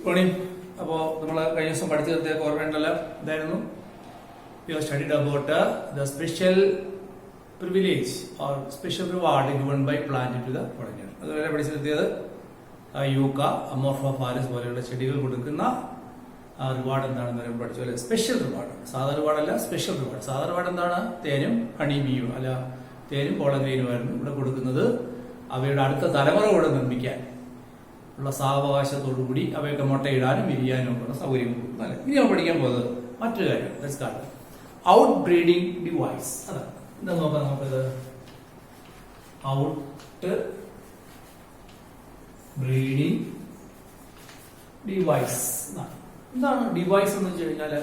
morning. About the some particular then we have studied about the special privilege or special reward given by plant to the pollinator. Yucca, Amorphophallus, whatever schedule would reward and special reward. Sada reward special reward. Sada reward and Therium, honeybees, Therium, pollinator, അവയുടെ അടുത്ത തലമുറയോടൊന്നും മിക്കാൻ ഉള്ള സാവകാശത്തോടുകൂടി അവയൊക്കെ മുട്ടയിടാനും വിരിയാനും ഒക്കെ സൗകര്യം കൊടുക്കും അല്ലേ. ഇനി നമ്മൾ പഠിക്കാൻ പോകുന്നത് മറ്റൊരു കാര്യം ഔട്ട് ബ്രീഡിംഗ് ഡിവൈസ്. അതാണ് എന്താ നോക്കാം നമുക്കത്. ഔട്ട് ബ്രീഡിംഗ് ഡിവൈസ് എന്താണ് ഡിവൈസ് എന്ന് വെച്ച് കഴിഞ്ഞാൽ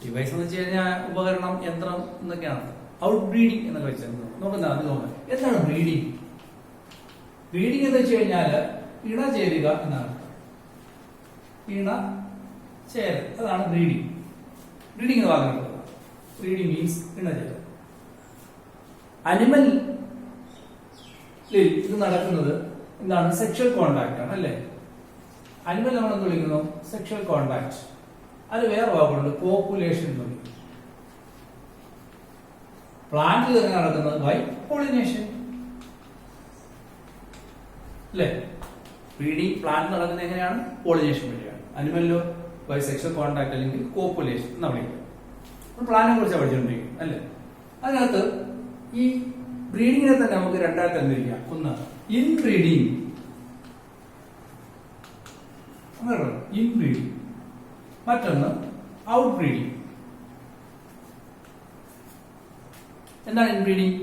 ഡിവൈസ് എന്ന് വെച്ച് കഴിഞ്ഞാൽ ഉപകരണം, യന്ത്രം എന്നൊക്കെയാണ്. ഔട്ട് ബ്രീഡിംഗ് എന്നൊക്കെ വെച്ചാൽ നോക്കാം. എന്താണ് ബ്രീഡിംഗ്? ബ്രീഡിംഗ് എന്ന് വെച്ച് കഴിഞ്ഞാൽ ഇണ ചേരുക എന്നാണ്. ഇണ ചേരൽ, അതാണ് ബ്രീഡിംഗ്. ബ്രീഡിംഗ് എന്ന് പറഞ്ഞത് ബ്രീഡിംഗ് മീൻസ് ഇണ ചേരൽ. അനിമലിൽ ഇത് നടക്കുന്നത് എന്താണ്? സെക്ഷൽ കോണ്ടാക്ട് ആണ് അല്ലേ. അനിമൽ നമ്മളെന്ന് വിളിക്കുന്നു സെക്ഷൽ കോണ്ടാക്ട്. അത് വേറെ വാക്കുണ്ട്, പോപ്പുലേഷൻ എന്ന് വിളിക്കും. പ്ലാന്റിൽ തന്നെ നടക്കുന്നത് ബൈ പോളിനേഷൻ അല്ലേ. ബ്രീഡിംഗ് പ്ലാന്റ് നടക്കുന്നത് എങ്ങനെയാണ്? പോളിനേഷൻ വഴിയാണ്. അനിമലിലോ ബൈ സെക്ഷൽ കോണ്ടാക്ട് അല്ലെങ്കിൽ കോപ്പുലേഷൻ എന്ന് വിളിക്കുക. പ്ലാന്റിനെ കുറിച്ച് പഠിച്ചുകൊണ്ടിരിക്കും അല്ലേ. അതിനകത്ത് ഈ ബ്രീഡിങ്ങിനെ തന്നെ നമുക്ക് രണ്ടായിട്ട് തന്നിരിക്കാം. ഒന്ന് ഇൻ ബ്രീഡിംഗ്, ഇൻ ബ്രീഡിംഗ്. മറ്റൊന്ന് ഔട്ട് ബ്രീഡിംഗ്. എന്താണ് in breeding?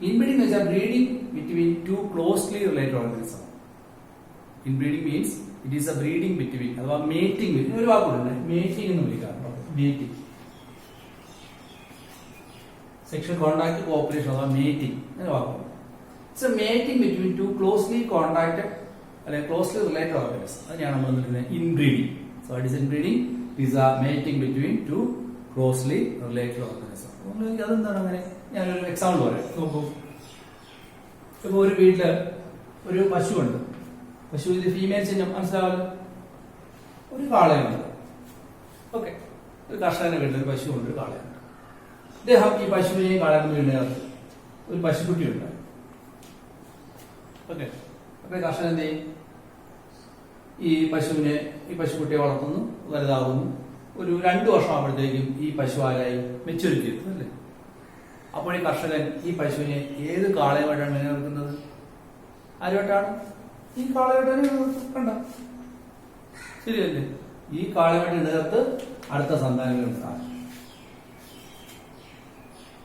Inbreeding is a breeding between two closely related organisms. Inbreeding means it is a breeding between, or mating. ഒരു വാക്കുണ്ട് mating എന്ന് വിളിക്കാറുണ്ട്. mating. Sexual contact, cooperation, or mating. ഒരു വാക്കുണ്ട്. It's a mating between two closely contacted, അല്ലെങ്കിൽ closely related organisms. അതാണ് നമ്മൾ പറയുന്നത് inbreeding. So what is inbreeding? It is a mating between two closely related organisms. അതെന്താണ് അങ്ങനെ? ഞാനൊരു എക്സാമ്പിൾ പറയാം. നോക്കൂ, ഇപ്പൊ ഒരു വീട്ടില് ഒരു പശുവുണ്ട്. പശു ഇത് ഫീമെയിൽ ചിഹ്നം മനസ്സിലാവല്ലോ. ഒരു കാളയുണ്ട്. ഓക്കെ, ഒരു കർഷകന്റെ വീട്ടിൽ ഒരു പശുവുണ്ട്, ഒരു കാളയുണ്ട്. അദ്ദേഹം ഈ പശുവിനെയും കാളയും വീടിനകത്ത് ഒരു പശുക്കുട്ടി ഉണ്ട്. ഓക്കെ, അപ്പൊ കർഷകൻ എന്ത് ചെയ്യും? ഈ പശുക്കുട്ടിയെ വളർത്തുന്നു, വലുതാവുന്നു. ഒരു 2 വർഷം ആകുമ്പോഴത്തേക്കും ഈ പശു ആരായി? മെച്യൂരിറ്റി എത്തും അല്ലേ. അപ്പോൾ ഈ കർഷകൻ ഈ പശുവിനെ ഏത് കാളയുമായിട്ടാണ് നിലനിർത്തുന്നത്? ആരുമായിട്ടാണ്? ഈ കാളയുമായിട്ടാണ് കണ്ട ശരിയല്ലേ. ഈ കാളയുമായിട്ട് നിലനിർത്ത് അടുത്ത സന്താനങ്ങൾ ഉണ്ടാകും.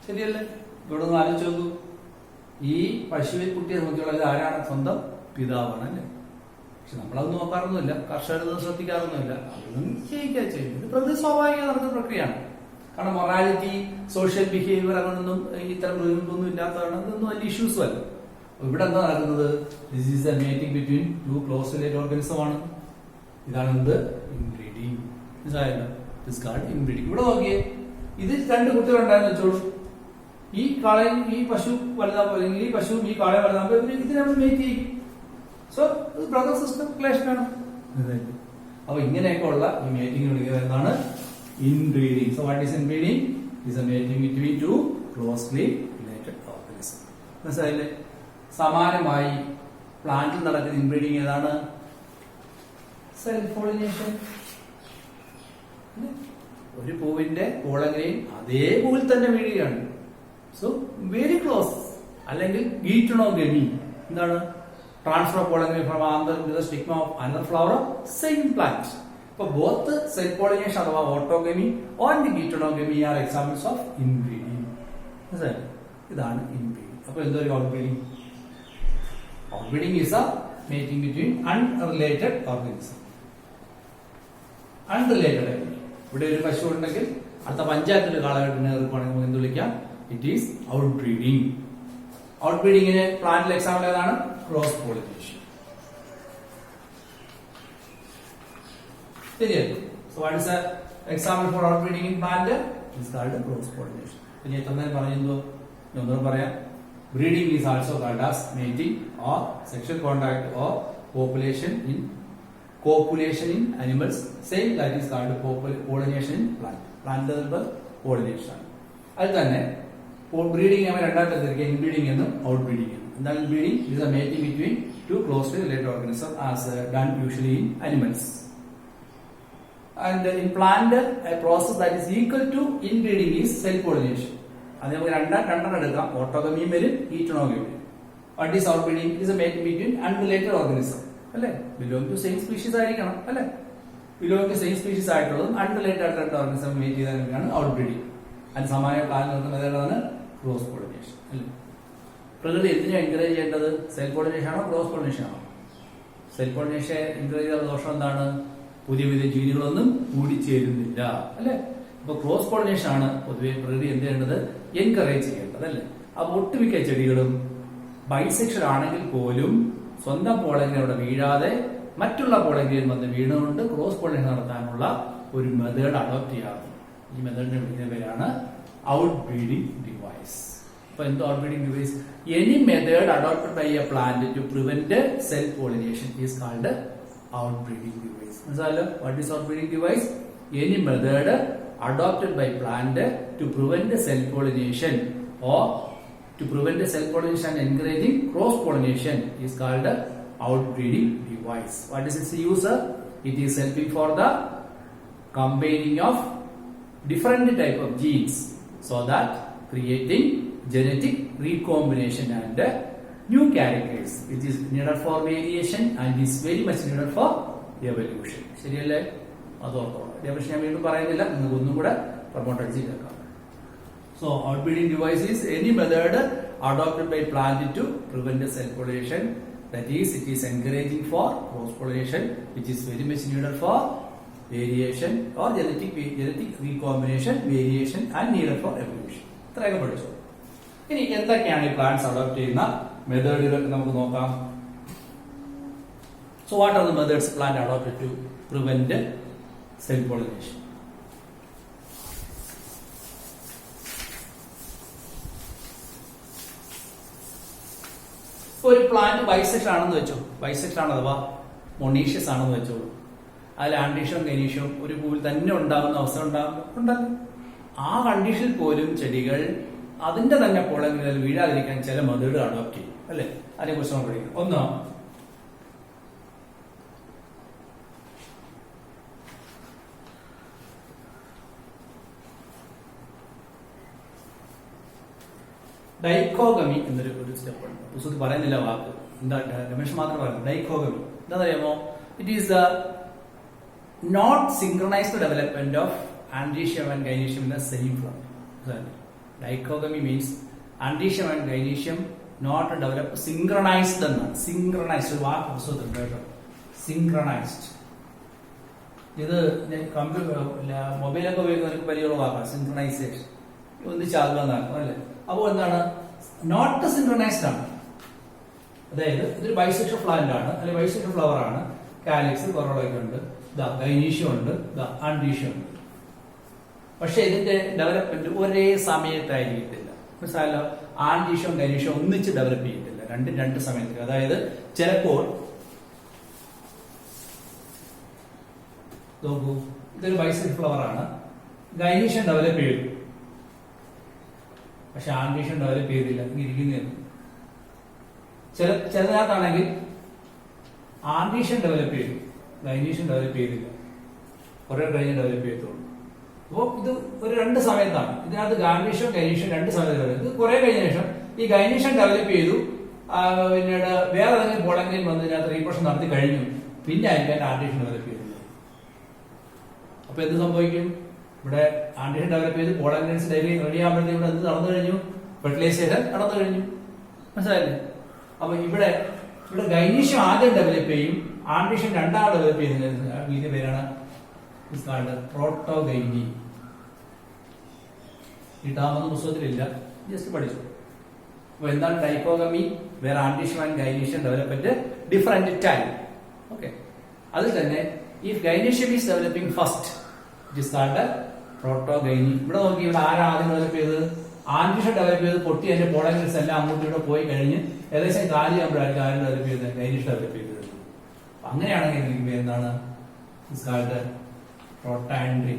ശരിയല്ലേ. ഇവിടെ ഒന്ന് ആലോചിച്ച് നോക്കൂ. ഈ പശുവിൻ കുട്ടിയെ നോക്കിയുള്ളത് ആരാണ്? സ്വന്തം പിതാവാണ് അല്ലേ. പക്ഷെ നമ്മളത് നോക്കാറൊന്നുമില്ല, കർഷകരൊന്നും ശ്രദ്ധിക്കാറൊന്നുമില്ല. അതൊന്നും ചെയ്യിക്കുക ചെയ്യുന്നത് പ്രകൃതി സ്വാഭാവിക നടക്കുന്ന പ്രക്രിയയാണ്. കാരണം മൊറാലിറ്റി, സോഷ്യൽ ബിഹേവിയർ അങ്ങനൊന്നും ഇത്തരം ഒന്നും ഇല്ലാത്തതാണ്. ഇതൊന്നും വലിയ ഇഷ്യൂസും അല്ല. ഇവിടെ എന്താ നടക്കുന്നത്? This is A mating between to close related organism ആണ്. ഇതാണ് എന്ത്? ഇൻബ്രീഡിംഗ്. മനസ്സിലായല്ലോ. This called inbreeding. ഇവിടെ നോക്കിയേ, ഇത് 2 കുട്ടികളുണ്ടായെന്ന് വെച്ചോളൂ. ഈ കാളയും ഈ പശു വലുതാകുമ്പോൾ, അല്ലെങ്കിൽ ഈ പശുവും ഈ കാളയും വലുതാകുമ്പോൾ ഇതിനെ നമ്മൾ മേറ്റ് ചെയ്യും. സോ ഇത് ബ്രദർ സിസ്റ്റർ റിലേഷൻ ആണ്. അപ്പൊ ഇങ്ങനെയൊക്കെ ഉള്ള ഈ മേറ്റിംഗ് വിളിക്കുന്നത് എന്താണ്? Inbreeding. So what is inbreeding? It is a mating between two closely related organisms. മനസ്സിലായില്ലേ? സമാനമായി പ്ലാന്റിൽ നടക്കുന്ന ഇൻബ്രീഡിംഗ് ഏതാണ്? Self pollination. ഒരു പൂവിന്റെ പോളൻ അതേ പൂവിൽ തന്നെ വീഴുകയാണ്. So very close. അല്ലെങ്കിൽ ഗീറ്റണോഗമി. എന്താണ്? Transfer of pollen from anther to the stigma of another flower of same plant. Both self pollination or autogamy and geitonogamy are examples of inbreeding. ഇതാണ് inbreeding. അപ്പോൾ എന്തൊരു outbreeding? Outbreeding is a mating between unrelated organisms. Unrelated. ഇവിടെ ഒരു പശു ഉണ്ടെങ്കിൽ അടുത്ത പഞ്ചായത്തിൽ കാളകെട്ടിനെ ഏർപ്പാണെങ്കിൽ എന്ത് വിളിക്കാം? It is outbreeding. Outbreedingന് പ്ലാന്റിൽ എക്സാമ്പിൾ ഏതാണ്? Cross pollination. ശരിയല്ലേ. So what is an example for outbreeding in plant? It is called cross pollination. പിന്നെ എത്ര പറഞ്ഞെന്തോ ഒന്നും പറയാം. Breeding is also called as mating or sexual contact or copulation in Copulation in animals, same that is called pollination in plant. Plant pollination. അത് തന്നെ breeding നമ്മൾ രണ്ടാമത്തെ തിരിക്കുക inbreeding എന്നും ഔട്ട് ബ്രീഡിംഗ് എന്നും. എന്താണ് inbreeding? It is a mating between two closely related organism as done usually in animals. And in plant a process that is equal to inbreeding is self pollination. അത് നമുക്ക് രണ്ടെണ്ണം എടുക്കാം. ഓട്ടോഗമിയും വരും, ഈറ്റണോഗമിയും വരും. What is out breeding? It is a mating between unrelated organism. അല്ലെ? Belong to same species ആയിരിക്കണം. അല്ലെ? ബിലോങ് ടു സെയിം സ്പീഷീസ് ആയിട്ടുള്ളതും അൺറിലേറ്റഡ് ആയിട്ടുള്ള ഓർഗാനിസം മേറ്റ് ചെയ്താൽ ഔട്ട് ബ്രീഡിംഗ്. അതിന് സമാനമായ പ്ലാൻ നോക്കുന്ന മെത്തേഡാണ് ക്രോസ് പോളിനേഷൻ. അല്ലേ? പ്രകൃതി എന്തിനാണ് എൻകറേജ് ചെയ്യേണ്ടത്? സെൽഫ് പോളിനേഷൻ ആണോ ക്രോസ് പോളിനേഷൻ ആണോ? സെൽഫ് പോളിനേഷൻ എൻകറേജ് ചെയ്ത ദോഷം എന്താണ്? പുതിയ പുതിയ ജീവികളൊന്നും കൂടിച്ചേരുന്നില്ല. അല്ലെ? അപ്പൊ ക്രോസ് പോളിനേഷൻ ആണ് പൊതുവെ പ്രകൃതി എന്ത് ചെയ്യേണ്ടത്? എൻകറേജ് ചെയ്യേണ്ടത്. അല്ലെ? അപ്പൊ ഒട്ടുമിക്ക ചെടികളും ബൈസെക്ഷൽ ആണെങ്കിൽ പോലും സ്വന്തം പോളെങ്കിലും അവിടെ വീഴാതെ മറ്റുള്ള പോളെങ്കിലും വന്ന് വീണുകൊണ്ട് ക്രോസ് പോളിനേഷൻ നടത്താനുള്ള ഒരു മെത്തേഡ് അഡോപ്റ്റ് ചെയ്യാറുണ്ട്. ഈ മെത്തേഡിനെ വിളിക്കുന്ന പേരാണ് ഔട്ട് ബ്രീഡിംഗ് ഡിവൈസ്. അപ്പൊ എന്തോ out breeding device? Any method adopted by a plant to prevent self pollination is called out breeding device. മനസ്സിലായല്ലോ? What is out breeding device? Any method adopted by plant to prevent self pollination or to prevent self pollination and encouraging cross pollination is called outbreeding device. What is its use? It is helping for the combining of different type of genes so that creating genetic recombination and new characters, which is needed for variation and is very much needed for evolution. ശരിയല്ലേ? അതോർത്തോളാം. Evolution ഞാൻ വീണ്ടും പറയുന്നില്ല, നിങ്ങൾക്ക് ഒന്നും കൂടെ promote അടിച്ച് കേൾക്കാം. So, outbreeding device is any method adopted by plant to prevent self pollination. That is, it is encouraging for cross pollination, which is very much needed for variation or genetic recombination, variation, and needed for evolution. ഇത്രയൊക്കെ പഠിച്ചു. ഇനി എന്തൊക്കെയാണ് ഈ plants adopt ചെയ്യുന്ന മെത്തേഡുകൾ നമുക്ക് നോക്കാം. So, what are the methods plant adopted to prevent self pollination? ഒരു plant bisection ആണെന്ന് വെച്ചോ, ബൈസെക്ഷൻ ആണ് അഥവാ മൊണീഷ്യസ് ആണെന്ന് വെച്ചോളൂ. അതിൽ ആൻഡീഷ്യവും ഗനീഷ്യവും ഒരു പൂവിൽ തന്നെ ഉണ്ടാകുന്ന അവസ്ഥ ഉണ്ടല്ലോ. ആ കണ്ടീഷനിൽ പോലും ചെടികൾ അതിന്റെ തന്നെ പോളങ്ങളിൽ വീഴാതിരിക്കാൻ ചില മെത്തേഡ് അഡോപ്റ്റ് ചെയ്യും. അല്ലെ? അതിനെ കുറിച്ച് നമ്മൾ പഠിക്കും. ഒന്ന്, ഡൈക്കോഗമി എന്നൊരു സ്റ്റെപ്പ് ഉണ്ട്. പുസ്തകത്തിൽ പറയുന്നില്ല വാക്ക്, എന്താ രമേശ് മാത്രം പറയുന്നത്. ഡൈക്കോഗമി എന്താണെന്നറിയാമോ? It is the not synchronised development of androecium and gynoecium in the same flower. Dichogamy means androecium and gynoecium not develop synchronised എന്നാണ്. സിങ്ക്രണൈസ്ഡ് ഒരു വാക്ക് പുസ്തകത്തിൽ കേട്ടോ, സിങ്ക്രണൈസ്ഡ്. ഇത് മൊബൈലൊക്കെ ഉപയോഗിക്കുന്നവർക്ക് പരിചയമുള്ള വാക്കാണ് സിങ്ക്രണൈസേഷൻ. ഒന്നിച്ചാകുക എന്നാണ്. അല്ലേ? അപ്പോൾ എന്താണ്? നോട്ട് സിൻക്രണൈസ്ഡ് ആണ്. അതായത് ഇതൊരു ബൈസെക്ഷൽ പ്ലാന്റ് ആണ്, അല്ലെങ്കിൽ ബൈസെക്ഷൽ ഫ്ലവർ ആണ്. കാലിക്സ് കൊറോളൊക്കെ ഉണ്ട്, ഗൈനീഷ്യം ഉണ്ട്, ആൻഡീഷ്യം ഉണ്ട്. പക്ഷെ ഇതിന്റെ ഡെവലപ്മെന്റ് ഒരേ സമയത്തായിരിക്കത്തില്ല. മനസ്സിലായല്ലോ? ആൻഡീഷ്യം ഗൈനീഷ്യം ഒന്നിച്ച് ഡെവലപ്പ് ചെയ്യത്തില്ല, രണ്ടും രണ്ട് സമയത്ത്. അതായത് ചിലപ്പോൾ നോക്കൂ, ഇതൊരു ബൈസെക്ഷൽ ഫ്ലവർ ആണ്, ഗൈനീഷ്യം ഡെവലപ്പ് ചെയ്തു, പക്ഷെ ആൻഡീഷ്യം ഡെവലപ്പ് ചെയ്തില്ല, ഇരിക്കുന്നതാണ്. ചിലതിനകത്താണെങ്കിൽ ആൻഡീഷ്യം ഡെവലപ്പ് ചെയ്തു, ഗൈനീഷ്യം ഡെവലപ്പ് ചെയ്തില്ല, കുറെ കഴിഞ്ഞ് ഡെവലപ്പ് ചെയ്യത്തുള്ളൂ. അപ്പോൾ ഇത് ഒരു രണ്ട് സമയത്താണ്. ഇതിനകത്ത് ഗാൻഡീഷ്യം ഗൈനീഷ്യം രണ്ട് സമയത്ത്. ഇത് കുറെ കഴിഞ്ഞ ശേഷം ഈ ഗൈനീഷ്യം ഡെവലപ്പ് ചെയ്തു, പിന്നീട് വേറെ ഏതെങ്കിലും പോളെങ്കിലും വന്ന് ഇതിനകത്ത് റീപ്രൊഡക്ഷൻ നടത്തി കഴിഞ്ഞു, പിന്നെ ആയിരിക്കും ആൻഡീഷ്യം ഡെവലപ്പ് ചെയ്തത്. അപ്പൊ എന്ത് സംഭവിക്കും? ഇവിടെ ആൻഡീഷ്യൻ ഡെവലപ്പ് ചെയ്ത് പോളൻസ് റെഡി ആകുമ്പോഴത്തേക്ക് ഇവിടെ എന്ത് നടന്നു കഴിഞ്ഞു? ഫെർട്ടിലൈസേഷൻ നടന്നു കഴിഞ്ഞു. മനസ്സിലായില്ലേ? അപ്പൊ ഇവിടെ ഗൈനീഷ്യം ആദ്യം ഡെവലപ്പ് ചെയ്യും, ആൻഡീഷ്യൻ രണ്ടാമത് ഡെവലപ്പ് ചെയ്യുന്ന ഇതിന്റെ പേരാണ് പ്രോട്ടോഗൈനി. ഈ ടേമൊന്നും പുസ്തകത്തിലില്ല, ജസ്റ്റ് പഠിച്ചു. അപ്പൊ എന്താണ് ഡൈക്കോഗമി? വേറെ androecium and gynoecium development different time. Okay. അതിൽ തന്നെ if gynoecium is developing first it is called protogyny. ഇവിടെ നോക്കി, ഇവിടെ ആരാ ആദ്യം ഡെവലപ്പ് ചെയ്തത്? ആൻഡീഷ്യം ഡെവലപ്പ് ചെയ്ത് പൊട്ടി അതിന്റെ പോളൻസ് എല്ലാം അങ്ങോട്ടും ഇവിടെ പോയി കഴിഞ്ഞ് ഏകദേശം കാലിയാകുമ്പോഴായിരിക്കും ആരും ഡെവലപ്പ് ചെയ്തത്? ഗൈനീഷ്യം ഡെവലപ്പ് ചെയ്തത്. അങ്ങനെയാണെങ്കിൽ എനിക്ക് എന്താണ് റൊട്ടാൻഡ്രി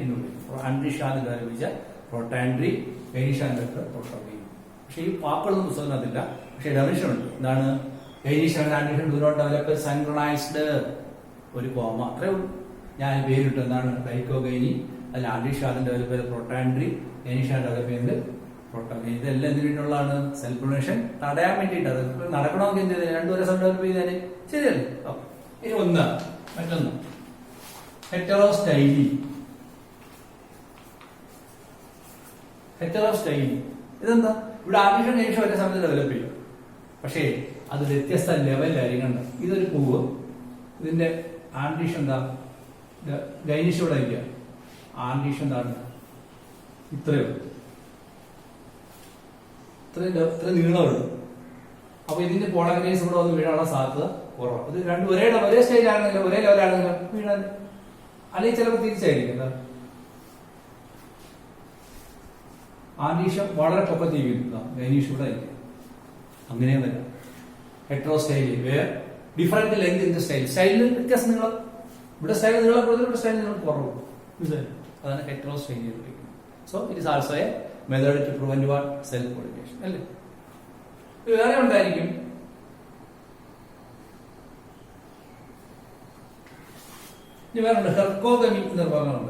എന്ന് വിളിക്കും. ആൻഡ്രിഷാന്ന് ലഭിച്ച റൊട്ടാൻഡ്രി, ഗൈനീഷാന്റെ റൊട്ടോഗൈനി. പക്ഷെ ഈ വാക്കുകളൊന്നും പുസ്തകത്തിനകത്തില്ല. പക്ഷെ ഡെഫിനിഷൻ ഉണ്ട്. എന്താണ്? ഗൈനീഷ് and ആൻഡ്രിഷൻ do not develop synchronised, ഒരു കോമ, അത്രേ ഉള്ളൂ. ഞാൻ പേരിട്ടു എന്താണ്? ഡൈക്കോഗൈനി. അതിൽ ആൻഡ്രിഷാദിന്റെ ഡെവലപ്പ് ചെയ്ത് റൊട്ടാൻഡ്രി, ഗൈനീഷാന്റെ ഡെവലപ്പ് ചെയ്യുന്നത് റൊട്ടോഗൈനി. ഇതെല്ലാം എന്തിനു വേണ്ടിയുള്ളതാണ്? സെൽഫ് പൊളിനേഷൻ തടയാൻ വേണ്ടിയിട്ട്. അത് നടക്കണമെങ്കിൽ എന്ത് ചെയ്തേ? രണ്ടുപേരെ ഡെവലപ്പ് ചെയ്താല് ശരിയല്ലേ? ഇനി മറ്റൊന്ന് ഹെറ്ററോസ്റ്റൈലി. ഇതെന്താ? ഇവിടെ ആൻഡ്രിഷൻ ഗൈനീഷ് ഒരേ സമയത്ത് ഡെവലപ്പ് ചെയ്യും. പക്ഷേ അത് വ്യത്യസ്ത ലെവലിലായിരിക്കും. കണ്ട, ഇതൊരു പൂവ്, ഇതിന്റെ ആൻഡ്രിഷൻ എന്താ? ഗൈനീഷ് ഇവിടെ ഇരിക്കുക. ആൻഡ്രിഷൻ എന്താണ്? ഇത്രയും നീളമുള്ളൂ. അപ്പൊ ഇതിന്റെ പോളറൈസ് ഇവിടെ വന്ന് വീഴാനുള്ള സാധ്യത കുറവാണ്. ഇത് രണ്ടും ഒരേ സ്റ്റേജിലാണെങ്കിലും ഒരേ ലെവലാണെങ്കിലും വീഴാൻ, അല്ലെങ്കിൽ ചിലപ്പോൾ തിരിച്ചായിരിക്കും. എന്താ? ആൻഡ്രീഷം വളരെ പൊക്കത്തിരിക്കുന്നു, ഗൈനീഷ് ഇവിടെ ആയിരിക്കും. അങ്ങനെയും വരാം. Heterostyly where different length in the സ്റ്റൈലിൽ വ്യത്യാസം. നിങ്ങൾ ഇവിടെ സ്റ്റൈൽ നീളം കൂടുതൽ, ഇവിടെ സ്റ്റൈൽ നിങ്ങൾ കുറവ്. അതാണ് ഹെട്രോസ്റ്റൈലി എന്ന് വിളിക്കുന്നത്. So it is also a method to prevent what? Self pollination അല്ലേ? വേറെ ഉണ്ടായിരിക്കും. ഇനി വേറെ ഉണ്ട് ഹെർക്കോഗമി എന്ന് പറഞ്ഞുണ്ട്.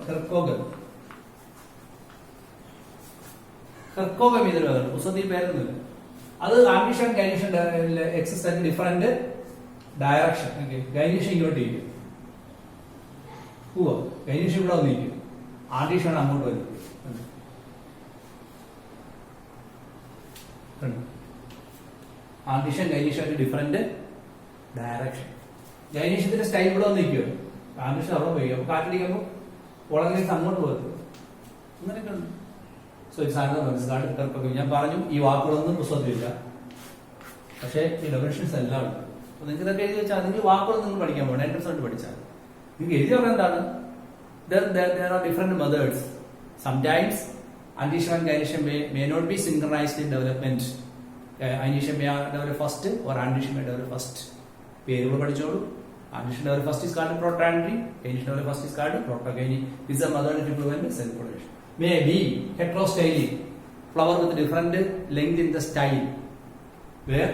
ഹെർക്കോഗമി എന്നൊരു വേറെ പുസ്തകത്തിൽ പേരൊന്നുമില്ല. അത് ആൻഡ്രിഷൻ ഗൈനീഷൻ എക്സസ് ഡിഫറെന്റ് ഡയറക്ഷൻ. ഗൈനീഷ് ഇങ്ങോട്ട് ഇരിക്കും, പോവാ. ഗൈനീഷ് ഇവിടെ വന്നിരിക്കും, ആൻഡ്രീഷാണ് അങ്ങോട്ട് വരും. ആൻഡ്രീഷൻ ഗൈനീഷായിട്ട് ഡിഫറെന്റ് ഡയറക്ഷൻ. ഗൈനീഷത്തിന്റെ സ്റ്റൈൽ ഇവിടെ വന്നിരിക്കുമോ, ആൻഡ്രീഷൻ അവിടെ പോയി. അപ്പൊ കാറ്റടിക്കുമ്പോൾ വളരെ അങ്ങോട്ട് പോകും. അങ്ങനെയൊക്കെ ഉണ്ട്. സോ മനസ്സിലാക്കി. ഞാൻ പറഞ്ഞു ഈ വാക്കുകളൊന്നും പുസ്തകത്തിലില്ല, പക്ഷേ ഈ ഡെഫിനിഷൻസ് എല്ലാം ഉണ്ട്. അപ്പൊ നിങ്ങൾക്ക് ഇതൊക്കെ എഴുതി വെച്ചാൽ അതിന്റെ വാക്കുകളൊന്നും നിങ്ങൾ പഠിക്കാൻ പോകണം. എൻട്രൻസ് പഠിച്ചാൽ നിങ്ങൾക്ക് എഴുതി പറഞ്ഞാൽ എന്താണ്? There are different methods. Sometimes Andishan and Ganeshan may not be synchronized in development. Andishan may develop first or Andishan may develop first. പേരുകൾ പഠിച്ചോളൂ. Andishan develop first is called protandry. Ganeshan develop first is called protogeny. This is a method to prevent self pollination. May be heterostyly, flower with different length in the style, where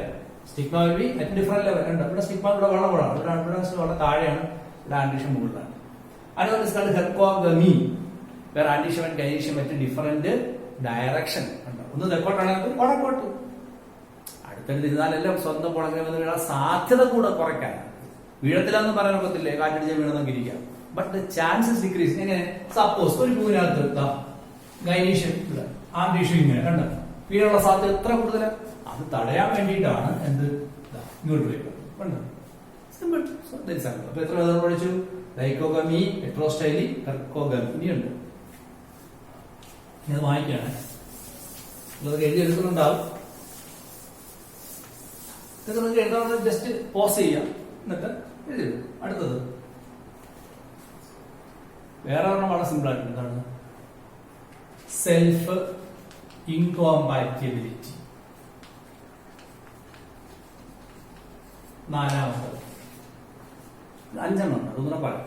stigma will be at different level. And ഇവിടെ stigma ഇവിടെ വളരെ താഴെയാണ്, ഇവിടെ Andishan മുകളിലാണ്. Another is called hercogamy, where Andishan and Ganeshan at different direction. ഒന്ന് തെക്കോട്ടാണെങ്കിൽ വടക്കോട്ട്. അടുത്തടുത്തിരുന്നാലെല്ലാം സ്വന്തം പുറകെ വീഴാൻ സാധ്യത കൂടെ കുറയ്ക്കാൻ. വീഴത്തില്ലെന്ന് പറയാൻ ഒക്കത്തില്ലേ, കാറ്റടിച്ച് വീണെന്നൊക്കെ ഇരിക്കാം. But the chances decrease. എങ്ങനെ? സപ്പോസ് ഒരു പൂവിനകത്ത് ഗൈനീഷൻ ഇവിടെ, ആൻഡ്രീഷൻ ഇങ്ങനെ കണ്ട വീഴാനുള്ള സാധ്യത എത്ര കൂടുതലാണ്? അത് തടയാൻ വേണ്ടിയിട്ടാണ് എന്ത് ഇങ്ങോട്ട് വയ്ക്കുന്നത്. സിമ്പിൾ. അപ്പൊ എത്ര വിധം പഠിച്ചു? ഡൈക്കോഗമി, ഹെട്രോസ്റ്റൈലി, ഹെർക്കോഗമി. ഇനിയുണ്ട്, ഇത് വായിക്കാണ്. നിങ്ങൾക്ക് എഴുതി എടുക്കുന്നുണ്ടാവും. ഇതൊക്കെ നിങ്ങൾക്ക് എഴുതാൻ ജസ്റ്റ് പോസ് ചെയ്യാം, എന്നിട്ട് എഴുതി. അടുത്തത് വേറെ ഒരെണ്ണം വളരെ സിമ്പിൾ ആയിട്ട്. എന്താണ്? Self incompatibility. നാലാമത്. അഞ്ചെണ്ണം അതൊന്നും പറയാം.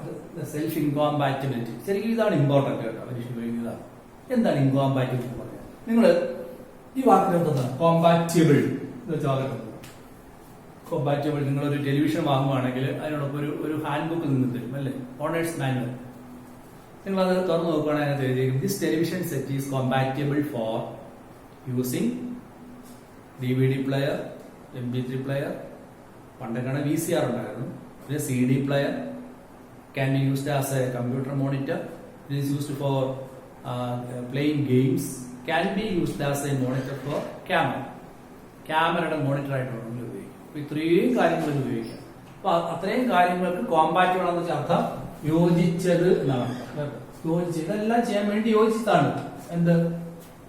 സെൽഫ് ഇൻകോമ്പാറ്റിബിലിറ്റി ശരിക്കും ഇതാണ് ഇമ്പോർട്ടന്റ് കേട്ടോ. ഇതാണ് എന്താണ് ഇൻകോമ്പാറ്റിബിലിറ്റി എന്ന് പറയാം. നിങ്ങൾ ഈ വാക്കിനെന്താ കോമ്പാറ്റിബിൾ എന്ന് വെച്ചാൽ കോമ്പാറ്റിബിൾ. നിങ്ങളൊരു ടെലിവിഷൻ വാങ്ങുവാണെങ്കിൽ അതിനോടൊപ്പം ഒരു ഹാൻഡ് ബുക്ക് നിന്ന് തരും അല്ലേ, ഓണേഴ്സ് മാനുവൽ. നിങ്ങൾ അത് തുറന്നു നോക്കുകയാണെങ്കിൽ അതിനകത്ത് എഴുതിയിരിക്കും this television set is compatible for using DVD player, MP3 player, പണ്ടൊക്കെ VCR ഉണ്ടായിരുന്നു, പിന്നെ CD player, can be used as a computer monitor, it is used for playing games, can be used as a monitor for camera. ക്യാമറയുടെ monitor ആയിട്ട് വേണമെങ്കിൽ ഉപയോഗിക്കും. അപ്പൊ ഇത്രയും കാര്യങ്ങൾ ഉപയോഗിക്കാം. അപ്പൊ അത്രയും കാര്യങ്ങൾക്ക് കോമ്പാറ്റിബിൾ എന്ന് വെച്ചാൽ അർത്ഥം യോജിച്ചത് എന്നാണ്. യോജിച്ച് ഇതെല്ലാം ചെയ്യാൻ വേണ്ടി യോജിച്ചതാണ്. എന്ത്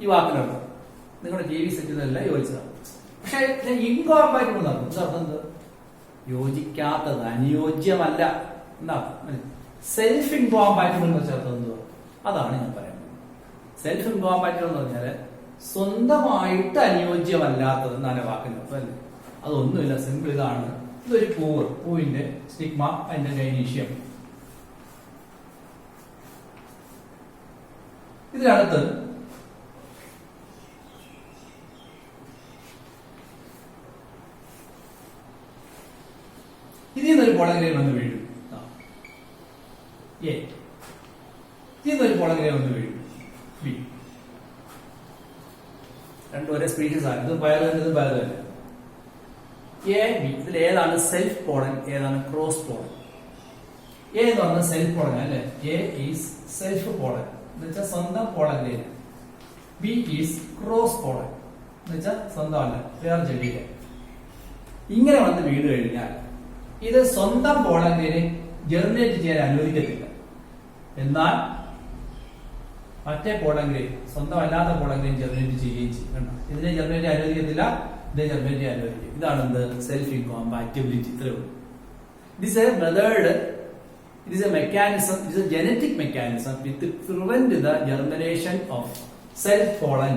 ഈ വാക്കിനർത്ഥം? നിങ്ങളുടെ TV സെറ്റ് ഇതെല്ലാം യോജിച്ചതാണ്. പക്ഷെ ഇൻകോമ്പാറ്റിബിൾ എന്നർത്ഥം ഇതർത്ഥം എന്ത്? യോജിക്കാത്തത്, അനുയോജ്യമല്ല എന്നർത്ഥം. സെൽഫ് ഇൻകോമ്പാറ്റിബിൾ എന്ന് വെച്ചാൽ അർത്ഥം എന്തുവാ? അതാണ് ഞാൻ പറയുന്നത്. സെൽഫ് ഇൻകോമ്പാറ്റിബിൾ എന്ന് പറഞ്ഞാല് സ്വന്തമായിട്ട് അനുയോജ്യമല്ലാത്തത് എന്നാണ് വാക്കിന് അർത്ഥം അല്ലേ. അതൊന്നുമില്ല, സിമ്പിൾ ഇതാണ്. ഇതൊരു പൂവിന്റെ സ്റ്റിഗ്മ, അതിന്റെ ഗൈനീഷ്യം. ഇതിനകത്ത് ഇതിൽ നിന്നൊരു പോളൻ വന്ന് വീഴും. ഇതിൽ നിന്നൊരു പോളൻ വന്ന് വീഴും. ബി. രണ്ടും ഒരേ സ്പീഷീസ് ആണ്. ഇത് പയർ തന്നെ, ഇത് പയർ തന്നെ. A B. ഇതിൽ ഏതാണ് സെൽഫ് പോളൻ, ഏതാണ് ക്രോസ് പോളൻ? എ എന്ന് പറഞ്ഞാൽ സെൽഫ് പോളൻ അല്ലെ. എ ഈസ് സെൽഫ് പോളൻ എന്ന് വെച്ചാൽ സ്വന്തം pollen grain. B is cross pollen എന്ന് വെച്ചാൽ സ്വന്തം അല്ല, വേറെ ചെടിയിലെ. ഇങ്ങനെ വന്ന് വീട് കഴിഞ്ഞാൽ ഇത് സ്വന്തം പോളൻ ഗ്രേനെ ജെർമിനേറ്റ് ചെയ്യാൻ അനുവദിക്കത്തില്ല. എന്നാൽ മറ്റേ പോളൻ ഗ്രേൻ, സ്വന്തം അല്ലാത്ത പോളൻ ഗ്രേൻ ജെർമിനേറ്റ് ചെയ്യുകയും ചെയ്യും. ഇതിനെ ജെർമിനേറ്റ് അനുവദിക്കത്തില്ല, ഇതിനെ ജെർമിനേറ്റ് അനുവദിക്കും. ഇതാണ് എന്ത്? Self incompatibility. ഇത്രയേ ഉള്ളൂ. It is a method, it is a mechanism, it is a genetic mechanism which prevent the germination of self pollen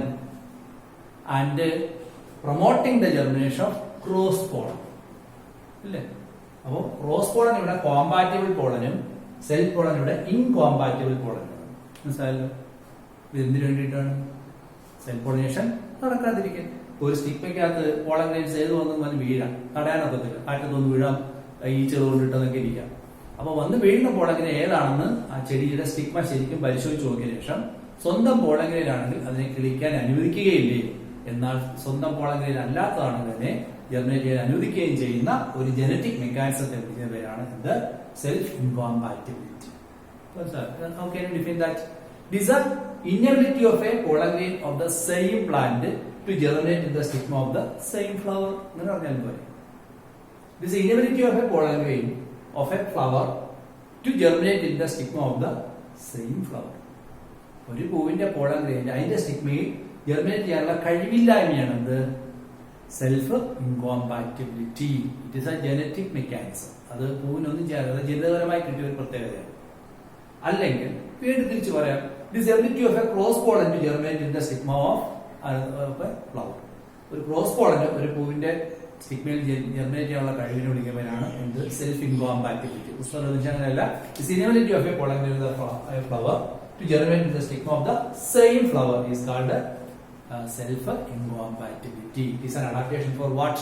and promoting the germination of cross pollen. ഇല്ലേ? അപ്പോൾ cross pollen ഇവിടെ compatible പോളനും self pollen ഇവിടെ incompatible പോളനും. മനസ്സിലായല്ലോ? ഇത് എന്തിനു വേണ്ടിയിട്ടാണ്? സെൽഫ് പോളിനേഷൻ നടക്കാതിരിക്കാൻ. ഒരു സ്റ്റിഗ്മയ്ക്കകത്ത് പോളൻ ഗ്രൈൻസ് ഏത് വന്നും വന്ന് വീഴാം, തടയാനൊക്കത്തില്ല. കാറ്റത്തൊന്ന് വീഴാം, ഈച്ചകൾ കൊണ്ടിട്ടതൊക്കെ ഇരിക്കാം. അപ്പൊ വന്ന് വീഴുന്ന പോളങ്കിന് ഏതാണെന്ന് ആ ചെടിയുടെ സ്റ്റിഗ്മ ശരിക്കും പരിശോധിച്ച് നോക്കിയ ശേഷം സ്വന്തം പോളങ്കിലാണെങ്കിൽ അതിനെ കിളിക്കാൻ അനുവദിക്കുകയില്ലേ, എന്നാൽ സ്വന്തം പോളങ്കിൽ അല്ലാത്തതാണെങ്കിൽ അതിനെ ജെർമിനേറ്റ് ചെയ്യാൻ അനുവദിക്കുകയും ചെയ്യുന്ന ഒരു ജനറ്റിക് മെക്കാനിസത്തെ വിളിക്കുന്ന പേരാണ് എന്ത്? Self incompatibility. How can you define that? It is the inability of a pollen grain of the same plant to germinate in the stigma of the same flower. അങ്ങനെ പറഞ്ഞാൽ പോലെ this is inability of a pollen grain of a flower to germinate in the stigma of the same flower. ഒരു പൂവിന്റെ pollen ഗ്രൈൻ അതിന്റെ സ്റ്റിഗ്മയിൽ germinate ചെയ്യാനുള്ള കഴിവില്ലായ്മയാണ് എന്ത്? Self incompatibility. It is a genetic mechanism. അത് പൂവിനൊന്നും ചെയ്യാതെ അത് ജനിതകപരമായി കിട്ടിയ ഒരു പ്രത്യേകതയാണ്. അല്ലെങ്കിൽ വീണ്ടും തിരിച്ചു പറയാം, this ability of a cross pollen to germinate in the stigma of a flower. ഒരു ക്രോസ് പോളന് ഒരു പൂവിന്റെ സ്റ്റിഗ്മയിൽ ജെർമിനേറ്റ് ചെയ്യാനുള്ള കഴിവിനെ വിളിക്കുന്നവരാണ് എന്ത്? Self incompatibility. പുസ്തകം അങ്ങനെയല്ല. This inability of a pollen flower to germinate in the stigma of the same flower is called self incompatibility. It is an adaptation for what?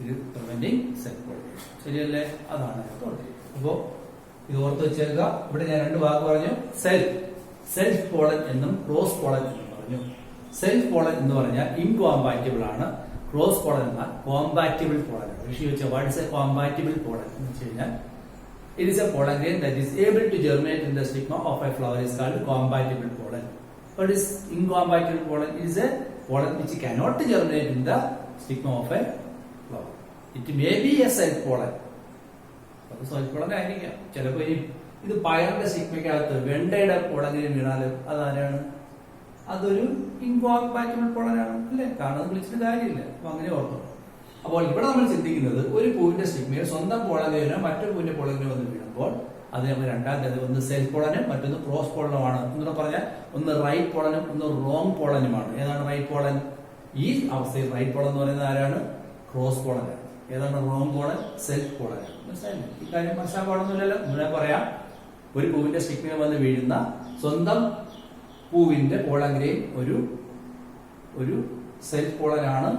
ഇത് പ്രിവെന്റിംഗ് സെൽഫ് പോളിനേഷൻ. ശരിയല്ലേ? അതാണ് അപ്പോ ഇത് ഓർത്ത് വെച്ചേക്കുക. ഇവിടെ ഞാൻ രണ്ട് വാക്ക് പറഞ്ഞു. സെൽഫ് പോളൻ എന്നും ക്രോസ് പോളൻ എന്നും പറഞ്ഞു. സെൽഫ് പോളൻ എന്ന് പറഞ്ഞാൽ ഇൻകോമ്പാറ്റിബിൾ ആണ്. ക്രോസ് പോളൻ എന്നാൽ കോമ്പാറ്റിബിൾ പോളൻ ആണ്. ഋഷി വെച്ച what is A compatible pollen എന്ന് വെച്ച് കഴിഞ്ഞാൽ it is a pollen grain that is able to germinate in the stigma of a flower is called compatible pollen. What is incompatible pollen? It is a pollen which cannot germinate in the stigma of a flower. It may be a self pollen. അത് self pollen ആയിരിക്കാം. ചിലപ്പോൾ ഇത് പയറിന്റെ സ്റ്റിഗ്മയ്ക്കകത്ത് വെണ്ടയുടെ പോളനിൽ വീണാലും അതാരാണ്? അതൊരു ഇൻകോമ്പാറ്റിബിൾ പോളനാണ് അല്ലേ? കാരണം അത് വിളിച്ചിട്ട് കാര്യമില്ല. അപ്പൊ അങ്ങനെ ഓർത്തോ. അപ്പോൾ ഇവിടെ നമ്മൾ ചിന്തിക്കുന്നത് ഒരു പൂവിന്റെ സ്റ്റിഗ്മയിൽ സ്വന്തം പോളനിലോ മറ്റൊരു പൂവിന്റെ പോളനിലോ വന്ന് വീഴുമ്പോൾ അതിന് നമ്മൾ രണ്ടാം തരം, ഒന്ന് സെൽഫ് പോളനും മറ്റൊന്ന് ക്രോസ് പോളനുമാണ്. എന്നൂടെ പറഞ്ഞാൽ ഒന്ന് റൈറ്റ് പോളനും ഒന്ന് റോങ് പോളനുമാണ്. ഏതാണ് റൈറ്റ് പോളൻ? ഈ അവസ്ഥയിൽ റൈറ്റ് പോളൻ എന്ന് പറയുന്നത് ആരാണ്? ക്രോസ് പോളനാണ്. ഏതാണ് റോങ് പോളൻ? സെൽഫ് പോളനാണ്. മനസ്സിലായില്ലേ? ഈ കാര്യം മനസ്സിലാക്കാവുന്നില്ലല്ലോ. ഇവിടെ പറയാം, ഒരു പൂവിന്റെ സ്റ്റിഗ്മയിൽ വന്ന് വീഴുന്ന സ്വന്തം പൂവിന്റെ പോളൻ ഗ്രൈൻ ഒരു സെൽഫ് പോളനാണ്.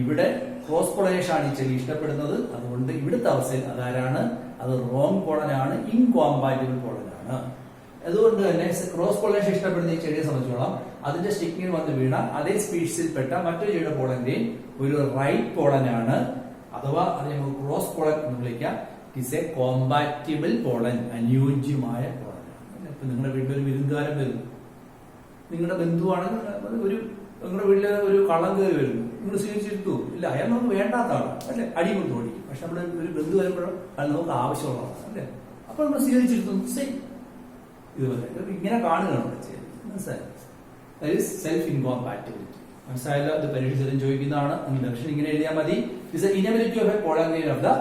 ഇവിടെ ക്രോസ് പോളനേഷൻ ആണ് ഈ ചെടി ഇഷ്ടപ്പെടുന്നത്. അതുകൊണ്ട് ഇവിടുത്തെ അവസ്ഥയിൽ അതാരാണ്? അത് റോങ് പോളനാണ്, ഇൻകോമ്പാറ്റിബിൾ പോളനാണ്. അതുകൊണ്ട് തന്നെ ക്രോസ് പോളനേഷൻ ഇഷ്ടപ്പെടുന്ന ഈ ചെടിയെ സംബന്ധിച്ചോളം അതിന്റെ സ്റ്റിഗ്മയിൽ വന്ന് വീണ അതേ സ്പീഷീസിൽപ്പെട്ട മറ്റൊരു ചെടിയുടെ പോളൻ ഗ്രൈൻ ഒരു റൈറ്റ് പോളനാണ്. അഥവാ അത് നമുക്ക് ക്രോസ് പോളൻ എന്ന് വിളിക്കാം. It is A compatible pollen, അനുയോജ്യമായ പോളനാണ്. ഇപ്പൊ നിങ്ങളുടെ വീട്ടിൽ ഒരു വിരുന്നുകാരൻ വരുന്നു, നിങ്ങളുടെ ബന്ധുവാണ്, നിങ്ങളുടെ വീട്ടില് ഒരു കള്ളം കയറി വരുന്നു, നിങ്ങൾ സ്വീകരിച്ചിരുത്തു ഇല്ല, അയാൾ നമുക്ക് വേണ്ടാത്ത ആളാണ് അല്ലെ? അടികൊണ്ട് ഓടിക്കും. പക്ഷെ നമ്മുടെ ഒരു ബന്ധു വരുമ്പോഴും അത് നമുക്ക് ആവശ്യമുള്ളതാണ് അല്ലെ? അപ്പൊ നമ്മൾ സ്വീകരിച്ചിരുത്തും. സെയിം ഇതുപോലെ ഇങ്ങനെ കാണുകയാണ് മനസ്സിലായി? Self incompatibility. മനസ്സിലായല്ലോ? ഇത് പരീക്ഷ ചോദിക്കുന്നതാണ്. ഡെഫിനിഷൻ ഇങ്ങനെ എഴുതിയാൽ മതി. It's a inability of a pollen grain of the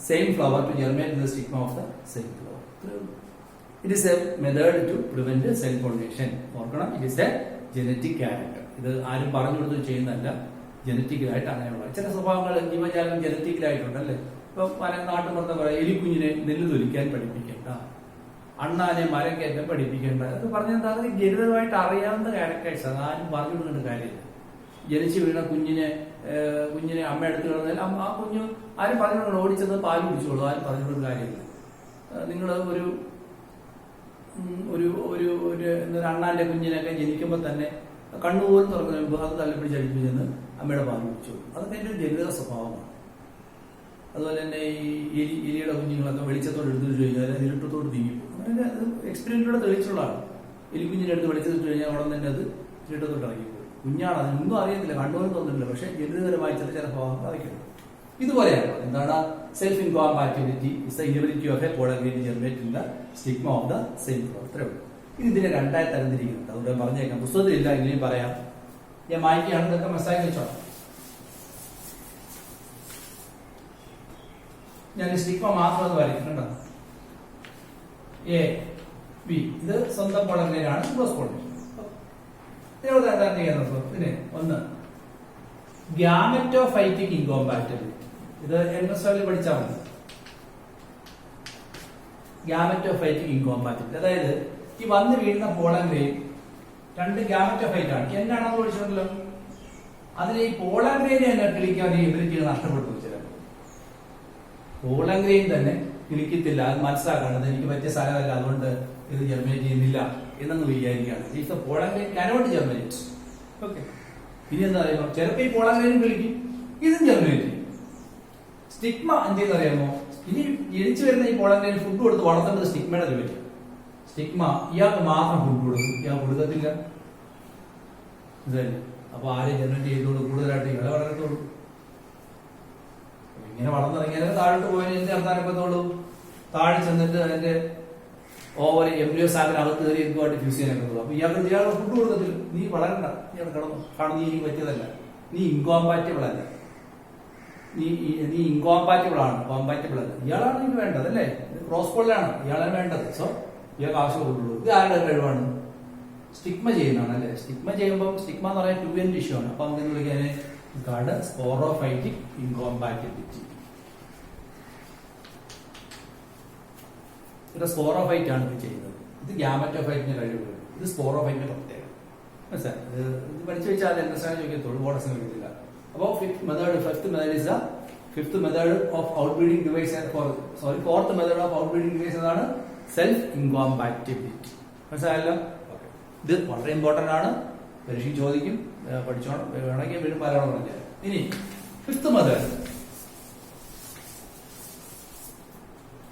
same flower to germinate in the stigma of the same flower. It is a method to prevent self pollination. ഓർക്കണം, it is a genetic character. ഇത് ആരും പറഞ്ഞു കൊടുത്ത് ചെയ്യുന്നതല്ല. ജനറ്റിക്കലായിട്ട് അങ്ങനെയുള്ള ചില സ്വഭാവങ്ങൾ ജീവജാലം ജനറ്റിക്കലായിട്ടുണ്ട് അല്ലേ. ഇപ്പൊ പല നാട്ടുമ്പുറത്തെ പറയാം, എലിക്കുഞ്ഞിനെ നെല്ല് തൊലിക്കാൻ പഠിപ്പിക്കേണ്ട, അണ്ണാനെ മരം കയറ്റാൻ പഠിപ്പിക്കേണ്ട. അത് പറഞ്ഞാൽ ജനിതകമായിട്ട് അറിയാവുന്ന ക്യാരക്ടേഴ്സ്, അത് ആരും പറഞ്ഞു കൊടുക്കേണ്ട കാര്യമില്ല. ജനിച്ചു വീണ കുഞ്ഞിനെ അമ്മ എടുത്ത് കിടന്നാൽ ആ കുഞ്ഞ് ആരും പറഞ്ഞു കൊടുക്കണം, ഓടിച്ചത് പാല് കുടിച്ചോളൂ, ആരും പറഞ്ഞു കൊടുക്കുന്ന കാര്യമില്ല. നിങ്ങൾ ഒരു അണ്ണാന്റെ കുഞ്ഞിനൊക്കെ ജനിക്കുമ്പോൾ തന്നെ കണ്ണുപോലും തുറന്നു കഴിയുമ്പോൾ അത് തല്ലിപ്പിടിച്ച് അടിപ്പിച്ചെന്ന് അമ്മയുടെ പാല് കുടിച്ചോളൂ. അതൊക്കെ എൻ്റെ ഒരു ജനിതക സ്വഭാവമാണ്. അതുപോലെ തന്നെ ഈ എലിയുടെ കുഞ്ഞുങ്ങളൊക്കെ വെളിച്ചത്തോട് എടുത്തിട്ട് കഴിഞ്ഞാൽ അത് ഇരുട്ടത്തോട് നീങ്ങിപ്പോകും. അങ്ങനെ അത് എക്സ്പീരിയൻസിലൂടെ തെളിച്ചുള്ളതാണ്. എലിക്കുഞ്ഞിൻ്റെ അടുത്ത് വെളിച്ചത്തിട്ട് കഴിഞ്ഞാൽ അവിടെ തന്നെ അത് ഇരുട്ടത്തോട്ട് ഇറങ്ങിപ്പോകും. കുഞ്ഞാണ്, അതിനൊന്നും അറിയത്തില്ല, കണ്ണുപോലും തോന്നുന്നില്ല, പക്ഷെ ജനിതകപരമായി ചില സ്വഭാവങ്ങൾ അറിയിക്കുന്നു. ഇതുപോലെയാണ് എന്താണ് self incompatibility is the inability of a pollen grain generate in the stigma of the same flower. അത്രേ ഉള്ളൂ. ഇതിനെ രണ്ടായി തരംതിരിക്കുന്നുണ്ട്. അതുകൊണ്ട് പറഞ്ഞേക്കാം, പുസ്തകത്തിലില്ല, എങ്ങനെയും പറയാം. ഞാൻ മായ്ക്കുകയാണ്, ഇതൊക്കെ മെസ്സായി വെച്ചോളാം. ഞാൻ സ്റ്റിഗ്മ മാത്രം അത് വരയ്ക്കുന്നുണ്ടോ. എ ബി ഇത് സ്വന്തം പോളർ ഗ്രെയിൻ ആണ്, ക്രോസ് പോളർ ഗ്രെയിൻ. ഇതിനെ ഒന്ന് ഗ്യാമറ്റോഫൈറ്റിക് ഇൻകോമ്പാറ്റിബിലിറ്റി. ഇത് എൻഎസ്എല്ലിൽ പഠിച്ചാൽ മതി. ഗ്യാമറ്റോഫൈറ്റിക് ഇൻകോമ്പാറ്റിബിലിറ്റി, അതായത് ഈ വന്ന് വീഴുന്ന പോളർ ഗ്രെയിൻ രണ്ട് ഗ്യാമറ്റോഫൈറ്റ് ആണ്. എന്നാണെന്ന് പഠിച്ചിട്ടുണ്ടല്ലോ. അതിൽ ഈ പോളർ ഗ്രെയിൻ തന്നെ കിളിക്കാൻ ഈ എബിലിറ്റി നഷ്ടപ്പെട്ടു. ചിലപ്പോൾ പോളർ ഗ്രെയിൻ തന്നെ കിളിക്കത്തില്ല, അത് മനസ്സിലാക്കേണ്ടത് എനിക്ക് പറ്റിയ സ്ഥലമല്ല, അതുകൊണ്ട് ഇത് ജർമിനേറ്റ് ചെയ്യുന്നില്ല എന്നൊന്ന് വിചാരിക്കുകയാണ്. ഈ pallor grain cannot germinate. Okay, ഇനി എന്താ പറയുക, ചിലപ്പോൾ ഈ പോളർ ഗ്രെയിൻ കിളിക്കും, ഇതും ജർമിനേറ്റ് ചെയ്യും. സ്റ്റിഗ്മ എന്ത് ചെയ്യുന്നറിയാമോ, ഇനി ജനിച്ചു വരുന്ന ഈ പോളർ ഗ്രെയിൻ ഫുഡ് കൊടുത്ത് വളർത്തേണ്ടത് സ്റ്റിഗ്മയുടെ ജോലി. സ്റ്റിഗ്മ ഇയാൾക്ക് മാത്രം ഫുഡ് കൊടുക്കും, ഇയാൾ കൊടുക്കത്തില്ല. അപ്പൊ ആരെയും ജനറേറ്റ് ചെയ്തോളൂ, കൂടുതലായിട്ട് ഇയാളെ വളരത്തുള്ളൂ. ഇങ്ങനെ വളർന്നിറങ്ങിയാൽ താഴോട്ട് പോയാൽ എന്ത് നടത്താനൊക്കത്തുള്ളൂ, താഴെ ചെന്നിട്ട് അതിന്റെ ഓവർ എംബ്രിയോ സാഗിനകത്ത് കയറി എന്തുമായിട്ട് ഫ്യൂസ് ചെയ്യാനൊക്കത്തുള്ളൂ. അപ്പൊ ഇയാളുടെ ഫുഡ് കൊടുക്കത്തില്ല. നീ വളരണ്ട, ഇയാൾ കിടന്നു കാണും, നീ എനിക്ക് പറ്റിയതല്ല, നീ ഇൻകോമ്പാറ്റബിൾ അല്ല, നീ ഇൻകോമ്പാറ്റബിൾ ആണ്, കോമ്പാറ്റബിൾ അല്ല. ഇയാളാണ് എനിക്ക് വേണ്ടത് അല്ലേ, ക്രോസ് പോളിലാണ്, ഇയാളാണ് വേണ്ടത്. സോ ഇയാൾക്ക് ആവശ്യമുള്ളൂ. ഇത് ആരുടെ കഴിവാണ്, സ്റ്റിഗ്മ ചെയ്യുന്നതാണ് അല്ലെ. സ്റ്റിഗ്മ ചെയ്യുമ്പോൾ സ്റ്റിഗ്മ എന്ന് പറയാൻ 2n ഇഷ്യൂ ആണ്. അപ്പൊ നമുക്ക് വിളിക്കാൻ ഇതാണ് സ്പോറോഫൈറ്റിക് ഇൻകോമ്പാറ്റിബിലിറ്റി. ഇത് സ്പോറോഫൈറ്റ് ആണ് ഇത് ചെയ്യുന്നത്. ഇത് ഗ്യാമറ്റോഫൈറ്റിന്റെ കഴിവുകൾ, ഇത് സ്പോറോഫൈറ്റിന്റെ പ്രത്യേകത. മനസ്സിലായി? ഇത് പഠിച്ചു വെച്ചാൽ അത് എന്താ ചോദിക്കത്തുള്ളൂ, ബോണസ് ചോദിക്കത്തില്ല. അപ്പോൾ fifth method of ഔട്ട്ബ്രീഡിംഗ് device fourth method of ഔട്ട്ബ്രീഡിംഗ് device അതാണ് സെൽഫ് ഇൻകോമ്പാറ്റിബിലിറ്റി. മനസ്സിലായല്ലോ? ഇത് വളരെ ഇമ്പോർട്ടന്റ് ആണ്, പരീക്ഷയ്ക്ക് ചോദിക്കും, പഠിച്ചോണം, വേണമെങ്കിൽ വീണ്ടും പറയാൻ പറഞ്ഞാൽ. ഇനി ഫിഫ്ത്ത് മെത്തേഡ്